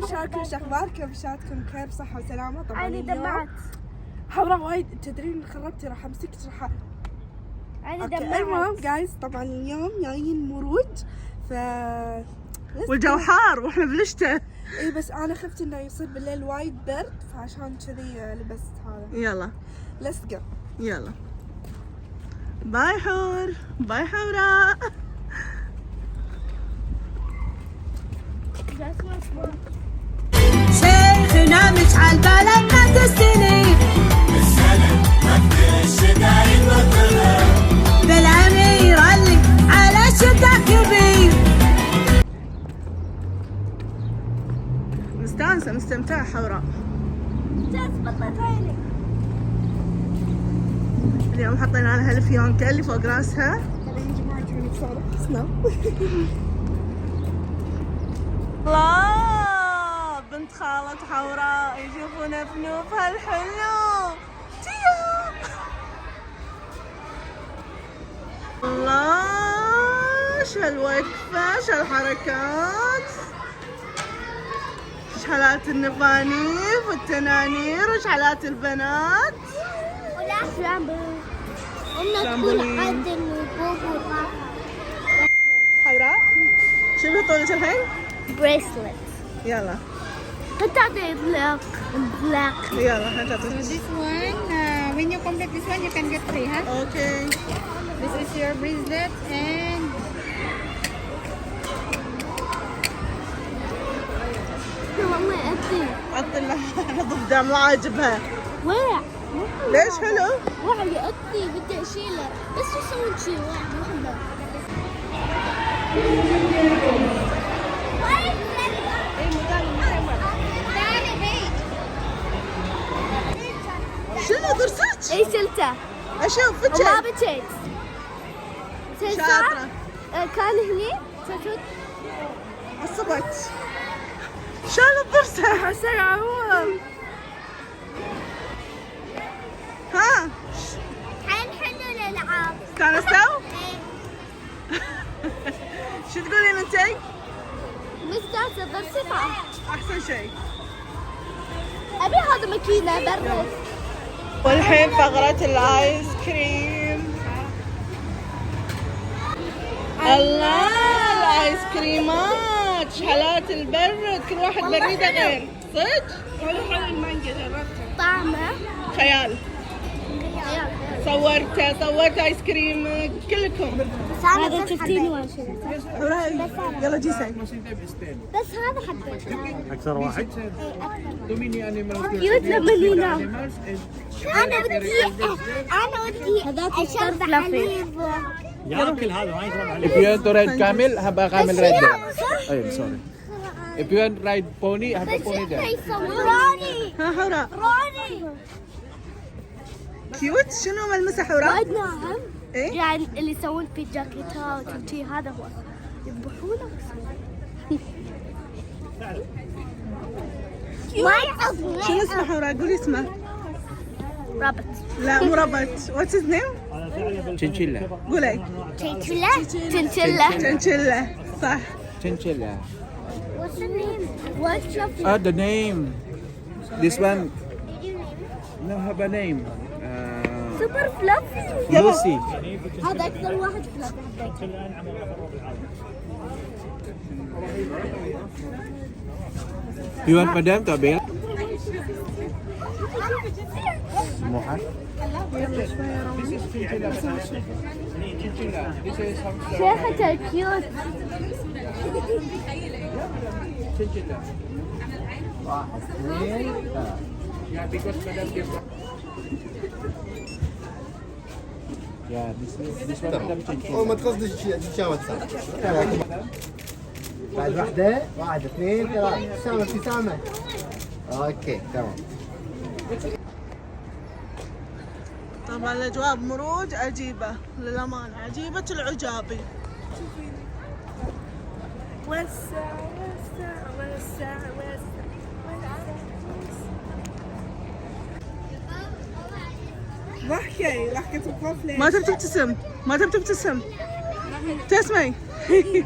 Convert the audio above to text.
شلونكم؟ شو اخباركم؟ شلونكم بخير بصحة وسلامة؟ طبعا عيني دمعت. حوراء وايد تدرين إن خربتي راح امسك راح عيني اوكي. دمعت. المهم جايز طبعا اليوم جايين مروج ف والجو حار واحنا بالشتاء. اي بس انا خفت انه يصير بالليل وايد برد فعشان كذي لبست هذا. يلا ليتس جو. يلا باي حور، باي حوراء. شيخنا مشعل بلدنا تستني بالعمير اللي على شتاء كبير. مستانسة مستمتعة حوراء. بطلت عيني. اليوم حطينا لها الفيونكة اللي فوق راسها. طبعا يا جماعة توني بصراحة سناب. الله بنت خالة حوراء يشوفون فنوفها الحلو. تيو الله شو هالوقفة، شو هالحركات، شحالات النفانيف والتنانير وشحالات البنات. ولا شامبو. أمنا شامبولين. تقول عاد إنه بوبو راح. حوراء شو بطولك الحين؟ بريسلت. يلا تعطي بلاك بلاك. يلا هاتي. So this one, when you complete this one, you can get free, huh? اوكي This is your bracelet and والله أدي عطي لها ضفدع ما عاجبها. وقع. ليش حلو؟ وقع يأدي بدي أشيله بس شو يسوون شي وقع ما أحبه. شنو ضرسك؟ اي شلته اشوف وما فجأة. بكيت. شاطرة. كان هني شفت عصبت. شالت ضرسها. حسن عموم. ها حين حلو الألعاب. استانستوا؟ شو تقولين انتي؟ مستانسة ضرسي طاح. احسن شيء. أبي هذا ماكينة برد. والحين فقرة الايس كريم. الله الايس كريمات شحالات البرد، كل واحد بريده غير. صدق؟ حلو المانجا جربته. طعمه خيال. صورت ايس كريم كلكم. هذا شفتيني وين شفته. حوراء يلا جيسي. بس هذا حبيته. أكثر واحد؟ كيوت لما ينام. أنا ودي أشرب حليب. ياكل هذا ما يشرب عليه. If you want to ride camel, have a camel right there. Oh, sorry. If you want to ride pony, have a pony there. روني ها حوراء روني كيوت. شنو ملمسه حوراء؟ وايد ناعم. ايه يعني اللي يسوون في جاكيتات وشي هذا هو يذبحونه ما يعض. شنو اسمه حوراء؟ قولي اسمه. رابط لا مو ربط. واتس هيز نيم؟ Chinchilla. قولي. تشنشلة تشنشلة. تشنشيلا صح. Chinchilla. What's the name? What's your Ah, the name. This one, no, have a name. super fluffy. Lucy. هذا أكثر واحد fluffy. You want madam to Abel? Moha? This is chinchilla. Chinchilla. This is شيخة كيوت. chinchilla. Yeah, because madam gave. Yeah, this one madam chinchilla. ما تقصدش تشاوت بعد واحد اثنين ثلاثة. ابتسامة اوكي تمام. طبعا الاجواء بمروج عجيبه للامانه، عجيبه العجابي. وسع وسع وسع وسع. ضحكة الخوف ليش؟ ما تبي تبتسم، ما تبي تبتسم. تسمعي؟ يدري